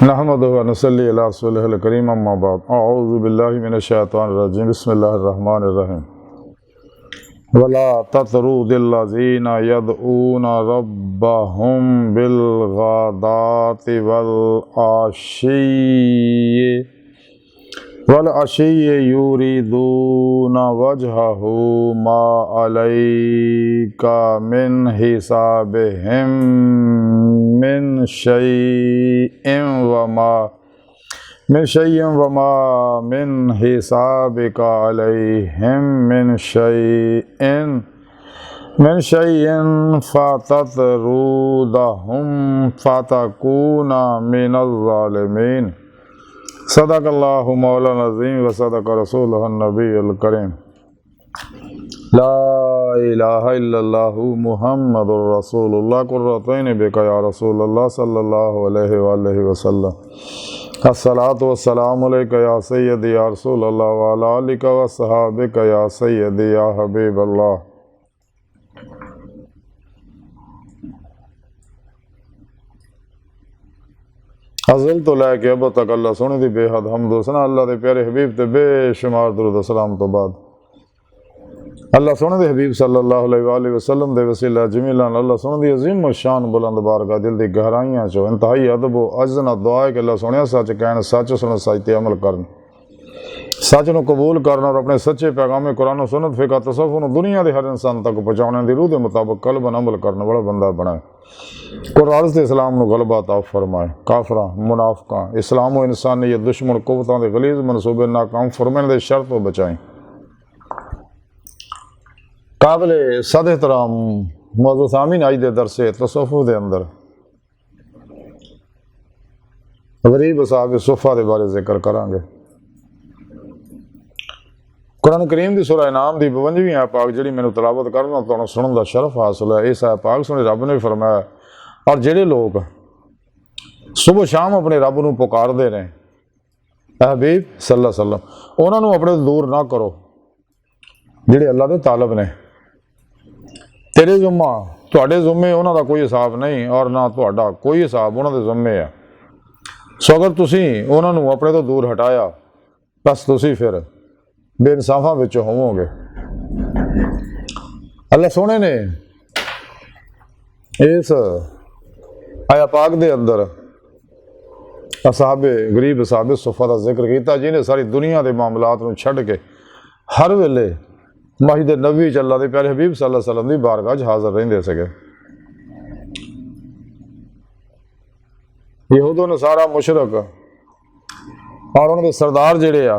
नहमदुहु व नसल्ली अला रसूलिहिल करीम अम्मा बाद अऊज़ु बिल्लाहि मिनश शैतानिर रजीम बिस्मिल्लाहिर रहमानिर रहीम वला ततरुदिल्लज़ीना यदऊना रब्बहुम बिल ग़दाति वल अशिय्यि युरीदूना वजहहु मा अलैका मिन हिसाबिहिम मिन शैइन वमा मिन हिसाबिका अलैहिम मिन शैइन फ़ततरुदहुम फ़तकूना मिनज़ ज़ालिमीन। सदक़ल्लाहु मौलाना अज़ीम व सदक़ रसूलुहुन नबियुल करीम। ला इलाहा इल्लल्लाहु मुहम्मदुर रसूलुल्लाह कुर्रतैन बिका या रसूलल्लाह सल्लल्लाहु अलैहि वसल्लम। अस्सलातु वस्सलामु अलैका या सय्यदी या रसूलल्लाह व अला आलिका व सहाबिका या सय्यदी या हबीबल्लाह। अज़ल तो लैके अब तक अल्लाह सोने दी बेहद हम्द व सना अल्लाह दे प्यारे हबीब ते बेशुमार दुरूद व सलाम तो बाद अल्लाह सोने दे हबीब सल्लल्लाहु अलैहि वसल्लम दे वसीला जमीलान अल्लाह सोने दी अजीम शान बुलंद बारगाह दिल दी गहराइयां चो इंतहाई अदब व अज़्ज़ नाल दुआ है कि अल्लाह सोने सच कहन, सच सुन, सच ते अमल करन, सच नूं कबूल करन और अपने सच्चे पैगाम कुरान व सुन्नत फ़िक़ह तसव्वुफ़ नूं दुनिया दे हर इंसान तक पहुँचाने दी रूह दे मुताबिक कल्बन अमल करने वाला बंदा बनाए। कुरान ते इस्लाम नूं गलबा अता फरमाए। काफरां, मुनाफिकां, इस्लाम व इंसानियत दुश्मन कुव्वतां दे गलीज़ मनसूबे नाकाम फरमाने दे शर तो बचाएं। काबिल सद एहतराम मौजूद सामीन आज दे दरसे तसव्वुफ़ दे अंदर गरीब साहब सुफ़ा दे बारे जिक्र करांगे। कुरान करीम की सूरह इनाम की 52वीं आयत पाक जी मैंने तलावत करना तो सुनने का शरफ हासिल है। इस आयत पाक सुने रब ने फरमाया और जेडे लोग सुबह शाम अपने रब को पुकारते रहे हबीब सल्लल्लाहु अलैहि वसल्लम उन्होंने अपने दूर ना करो जेडे अल्लाह के तालब ने। तेरे जुम्मा तुहाडे जुम्मे उन्हों का कोई हिसाब नहीं और ना तुहाडा कोई हिसाब उन्होंने जुम्मे है। सो अगर तुसी उन्होंने अपने तो दूर हटाया बस तुसी फिर बेइंसाफां विच होवोगे। अल्लाह सोने ने इस आया पाक दे अंदर असहाबे गरीब असहाबे सुफ़ा का जिक्र किया जिन्हें सारी दुनिया के मामलात नूं छड्ड के हर वेले मस्जिद नबी च अल्लाह दे प्यारे हबीब सल्लल्लाहु अलैहि वसल्लम दी बारगाह च हाज़र रहिंदे सके। यहूद नसारा मुशरक और उन्होंने सरदार जिहड़े आ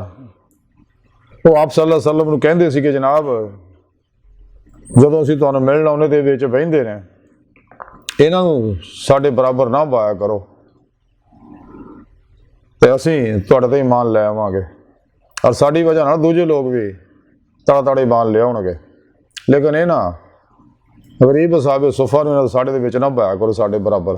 वो आप सल्लल्लाहु अलैहि वसल्लम नूं कहंदे सी कि जनाब जदों असीं तुहानूं मिलण आउणे दे विच बहिंदे ने इन्हां नूं साडे बराबर ना पाया करो ते असीं तुहाडे ते ईमान लै आवांगे और साडी वजह नाल दूजे लोग भी तड़ा ईमान ले आउणगे। लेकिन इन्हां गरीब साहब सुफ़ा नूं साडे दे विच ना पाया करो साडे बराबर।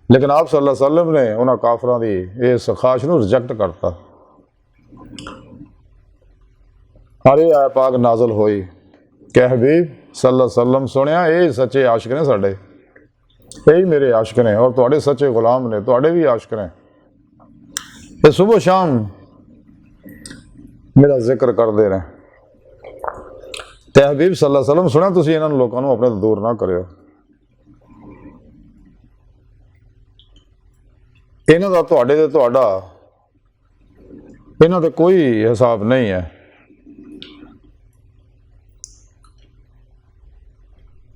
लेकिन आप सल्लल्लाहु अलैहि वसल्लम ने उन्हां काफरां दी इस ख़्वाहिश नूं रिजेक्ट करता और ये आयत पाक नाज़िल होई कि हबीब सल्लल्लाहु अलैहि वसल्लम सुनिया ये सच्चे आशिक ने साडे यही मेरे आशिक ने और तुहाडे सच्चे गुलाम ने तुहाडे भी आशिक ने ये सुबह शाम मेरा जिक्र करते रहे। ते हबीब सल्लल्लाहु अलैहि वसल्लम सुनिया तुसीं इन्हां लोकां नूं अपने तो दूर ना करियो। इन्हां दा तुहाडे ते तुहाडा इन्हां ते कोई हिसाब नहीं है।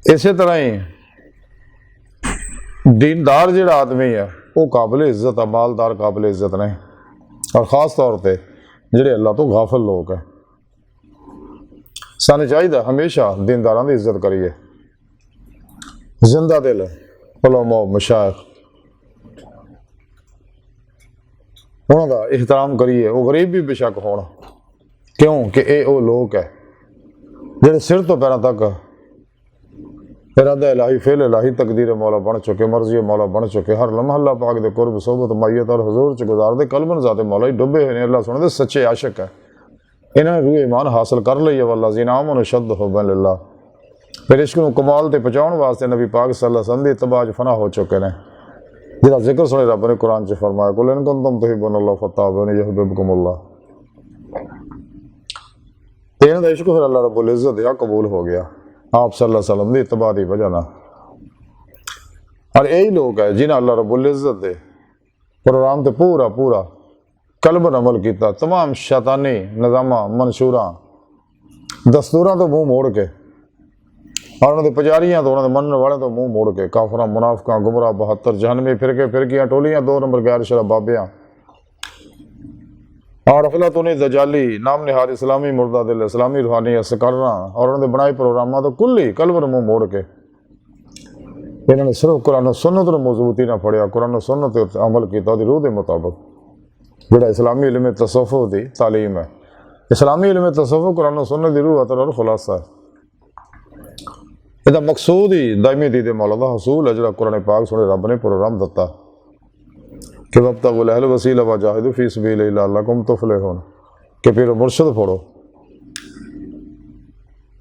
इसे तरह ही दीनदार जिहड़ा आदमी है वो काबिल इज्जत है, मालदार काबिल इज्जत नहीं और ख़ास तौर पर जिहड़े अल्लाह तो गाफिल लोग हैं। सानूं चाहिए हमेशा दीनदारां दी इज्जत करिए। जिंदा दिल उलमा मशाइख उन्हों का एहतराम करिए। वो गरीब भी बेशक होण क्यों कि ये वो लोग है जिहड़े सिर तो पैरों तक इरादा इलाही फेल इलाही तकदीर मौला बन चुके मर्जी मौला बन चुके हर लम्हा अल्लाह पाक दे कुर्ब सोबत मैयत और हजूर च गुजारदे कलबन ज़ाते मौला ही डुबे हुए अल्लाह सुनते सच्चे आशिक है। इन्होंने रूह ईमान हासिल कर ली है वल्लाज़ीना आमनू अशद्दु हुब्बन लिल्लाह। फिर इश्क नूं कमाल ते पहुँचाउण वास्ते नबी पाक सल्लल्लाहु अलैहि वसल्लम दी इत्तबा च फना हो चुके हैं। जिहदा जिक्र सुने रब ने कुरान च फरमाया कुल इन कुंतुम तुहिब्बूनल्लाह फत्तबिऊनी युहिब्बुकुमुल्लाह। ते इन्हां दा इश्क फिर अल्लाह रब्बुल इज़्ज़त दा कबूल हो गया आप सल्लल्लाहु अलैहि वसल्लम दी इत्तबा दी वजह नाल। और यही लोग है जिन्हें अल्लाह रब्बुल इज़्ज़त दे प्रोग्राम ते पूरा पूरा कलबन अमल किया, तमाम शैतानी निज़ामां मंशूरां दस्तूरां तो मुँह मोड़ के और उन्होंने पुजारियां तो उन्होंने मनने वाले तो मुँह मोड़ के काफरां मुनाफिकां गुमराह 72 जहनमी फिरकियां टोलियां 2 नंबर गैर शरा बाबियां और अफलातूनी दजाली नाम निहार इस्लामी मुर्दा दिल इस्लामी रूहानी असकरना और उन्होंने बनाए प्रोग्राम तो कुल्ली कलबर मुँह मोड़ के इन्होंने सिर्फ कुरान सुन्नत को मजबूती ना फड़िया, कुरान सुन्नत अमल किया रूह के मुताबिक जोड़ा इस्लामी इल्म तसव्वुफ की तालीम है। इस्लामी इल्म तसव्वुफ कुरान सुन्नत की रूह अतर और खुलासा है। इसका मकसूद ही दायमी दीद मौला का हसूल है जो कुरान पाक सुने रब ने प्रोग्राम दिता कि वब्तगुल अहल वसीला वजाहिदू फी सबीलिल्लाह लअल्लकुम तुफलिहून कि पीर मुर्शद फोड़ो।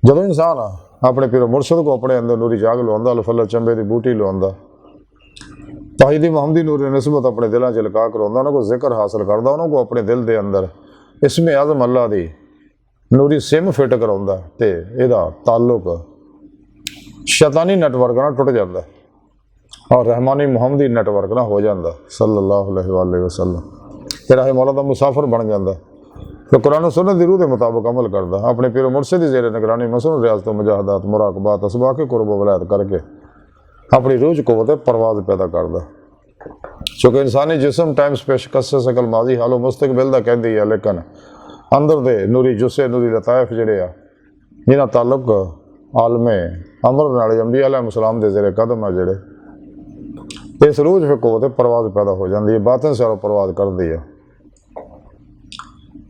जब इंसान अपने पीर मुर्शद को अपने अंदर नूरी जाग लुआंदा अल-फल चंबे की बूटी लुआंदा तौहीदी मोहम्मदी नूरी नस्बत अपने दिलों च लका करवांदा उन्होंने को जिक्र हासिल करता उन्होंने को अपने दिल के अंदर इसमें आज़म अल्लाह की नूरी सिम फिट करवांदा ते इहदा ताल्लुक शैतानी नेटवर्क ना टुट जाता और रहमानी मुहम्मदी नेटवर्क ना हो जाता सल्लल्लाहु अलैहि वसल्लम। फिर राह मौला दा मुसाफिर बन जाता तो कुरान सुन्नत दी रूह के मुताबिक अमल करता अपने पीर मुर्शिद दी ज़ेर निगरानी मसनून रियाज़त मुजाहदात मुराकबात असबाक कुर्ब वलायत करके अपनी रूह च कुव्वत परवाज़ पैदा करता। चूँकि इंसानी जिसम टाइम स्पेस कस्से सकल माजी हालो मुस्तकबिल दा कहती है लेकिन अंदर दे नूरी जुस्से नूरी लताइफ जिहड़े आ जिन्हां ताल्लुक आलमे अमर नाल अंबिया अलैहिस्सलाम दे ज़ेरे कदम है जिहड़े इस रूह च फिर कुव्वत परवाज़ पैदा हो जाती है, बातिन से परवाज़ करती है।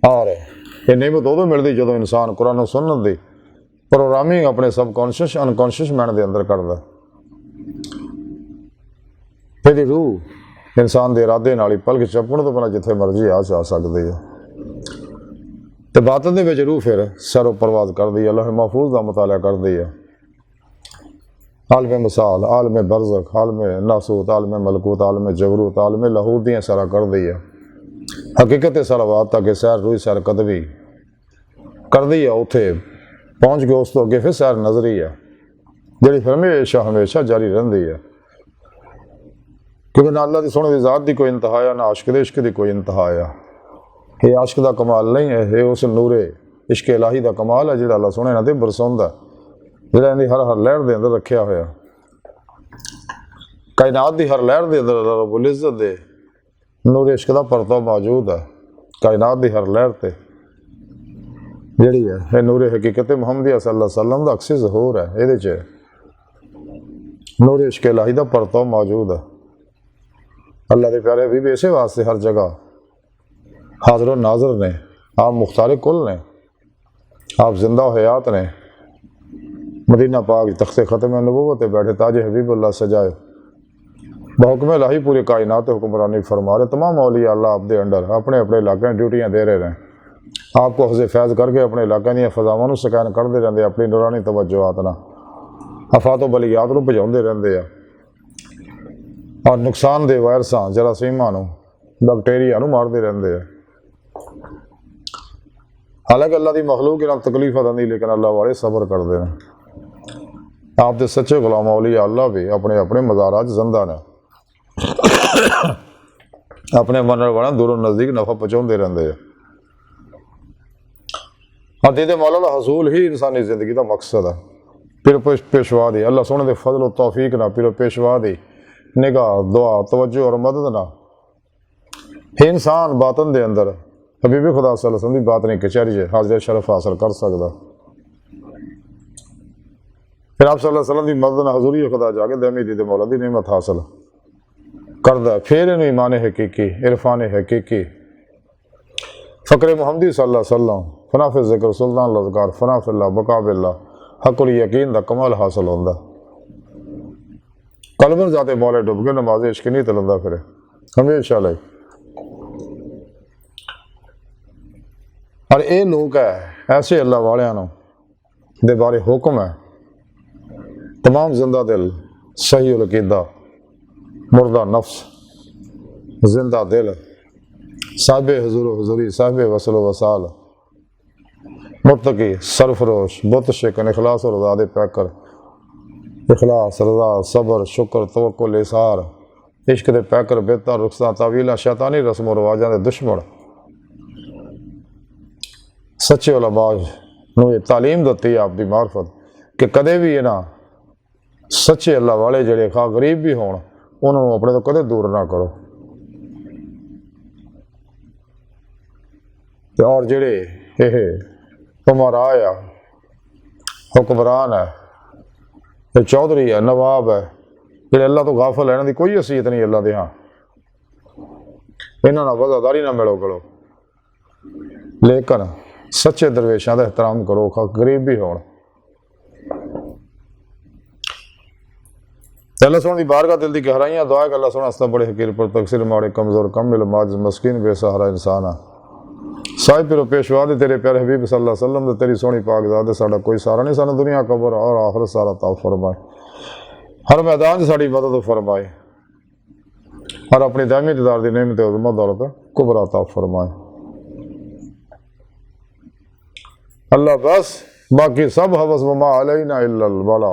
और ये नेमत उदों मिलती जो इंसान कुरान सुन्नत की प्रोग्रामिंग अपने सबकॉन्शियस अनकॉन्शियस माइंड के अंदर करता यदि रूह इंसान के इरादे नाल ही पलक झपकण तो बिना जिथे मर्जी आ जा सकती है तो बातिन दे विच रूह फिर सैरो परवाज़ करती है, अल्लाह महफूज का मुताला करती है। आलम मिसाल आलम बरज़ख आलम नासूत आलम मलकूत आलम जबरूत आलम लाहूत दियाँ सारा कर दी है हकीकत सलावात तक सैर रूह सैर कदवी कर दी है उत्थे पहुँच के उस तो अगे फिर सैर नजरी है जी फिर हमेशा हमेशा जारी रही है क्योंकि ना अल्लाह की सोने की ज़ात की कोई इंतहा है ना आशिक इश्क की कोई इंतहा है। ये आशिक का कमाल नहीं है, ये उस नूरे इश्क इलाही का कमाल है जो अल्लाह सोने ना तो बरसाउंदा जिहड़ा इहदी हर हर लहर के अंदर रखा होया कायनात की हर लहर के अंदर अल्लाह रब्बुल इज़्ज़त दे नूर इश्क का परताव मौजूद है। कायनात की हर लहर से जिहड़ी है ये नूर हकीकत मुहम्मदी सल्लल्लाहु अलैहि वसल्लम का अक्सी ज़हूर है, ये नूर इश्क इलाही का परताव मौजूद है। अल्लाह के प्यारे भी इसे वास्ते हर जगह हाज़िर नाज़र ने, आप मुख्तार कुल ने, आप जिंदा हयात ने। मदीना पाक तख्ते ख़त्म नबूवत बैठे ताज हबीबुल्लाह सजाए बहुकम इलाही पूरी कायनात हुक्मरानी फरमा रहे तमाम औलिया अल्लाह आपके अंडर अपने अपने इलाके ड्यूटियाँ दे रहे हैं आपको हज़े फैज़ करके अपने इलाके दी फजावां स्कैन करते रहते अपनी नूरानी तवज्जोआत ना अफातो बलियात को भजाते रहते हैं और नुकसान दे वायरसां जरासीमां बैक्टीरिया मारते रहते हैं। हालांकि अल्लाह की मखलूक इन्हें तकलीफ आती लेकिन अल्लाह वाले सबर करते हैं। आप दे सच्चे गुलाम औलिया अल्लाह भी अपने अपने मज़ारात जिंदा ने अपने मन वाले दूरों नज़दीक नफा पहुँचाते रहते हैं। दीद मौला का हसूल ही इंसानी जिंदगी का मकसद है। फिर पेशवा दी अल्लाह सोने के फजल तौफीक ना फिर पेशवा दी निगाह दुआ तवज्जो और मदद ना इंसान बातन दे अंदर हबीबी खुदा सल्लल्लाहु अलैहि वसल्लम की बात नहीं कचहरी है हाजिर शरफ हासिल कर सकता। फिर आप सल्लल्लाहु अलैहि वसल्लम की मदद हजूरी खुदा जाके दमी दीद मौला की नेमत हासिल करदा फिर इन ईमान हकीकी इरफान हकीकी फ़क्र मुहम्मदी सल्लल्लाहु अलैहि वसल्लम फनाफ ज़िक्र सुल्तान लज़कार फनाफिल्ला बकाबिल्ला हक़ुल यकीन का कमाल हासिल होंदा। कलबर जाते मौले डुब के नमाज इश्क नहीं तलंदा फिर हमेशा लई। और ये लोग है ऐसे अल्लाह वालियां दे बारे हुक्म है तमाम जिंदा दिल सही अकीदा मुर्दा नफ्स जिंदा दिल, साहिब हुजूर हुजूरी, साहिब वसल वसाल, मुत्तकी सरफरोश, बुत शिकन, इखलास और रज़ा दे पैकर, इखलास रज़ा सबर शुक्र तवक्कुल इसार, इश्क दे पैकर बेहतर रुखसा तावीला शैतानी रस्म और रवाजां दे दुश्मन। सच्चे उलमा नूं ये तालीम दित्ती है आपकी मार्फत कि कदे भी इन्हां सच्चे अल्लाह वाले जिहड़े खा गरीब भी होण उन्होंने अपने तो कदे दूर ना करो। और जिहड़े ये उमरा आ हुक्मरान है, ये चौधरी है, नवाब है, जिहड़े अल्लाह तो गाफल है, इन्हां दी कोई हैसीयत नहीं अल्लाह दे हाँ, इन्हां नाल वज़ादारी ना मिलो करो, लेकिन सच्चे दरवेशां दा एहतराम करो खा गरीब भी होण। अल्लाह सोहणे दी बारगाह दिल दी गहराइयां दुआ कि अल्लाह सोहणा अस बड़े हकीर पर तकसीर माड़े कमज़ोर कम इल्म माजिज़ मस्कीन बेसहारा इंसान आ साहिब पिरो पेशवा दे तेरे प्यारे हबीब सल्लल्लाहु अलैहि वसल्लम दे तेरी सोहनी पाक ज़ात दे साडा कोई सारा नहीं, सानू दुनिया कबर और आखिरत सारा अता फरमाए, हर मैदान च साडी मदद फरमाए और अपनी दायमी दीदार दी नेमत उज़्मा दौलत कुबरा अता फरमाए। अल्लाह बस बाकी सब हवस वमा अलैना इल्लल बला।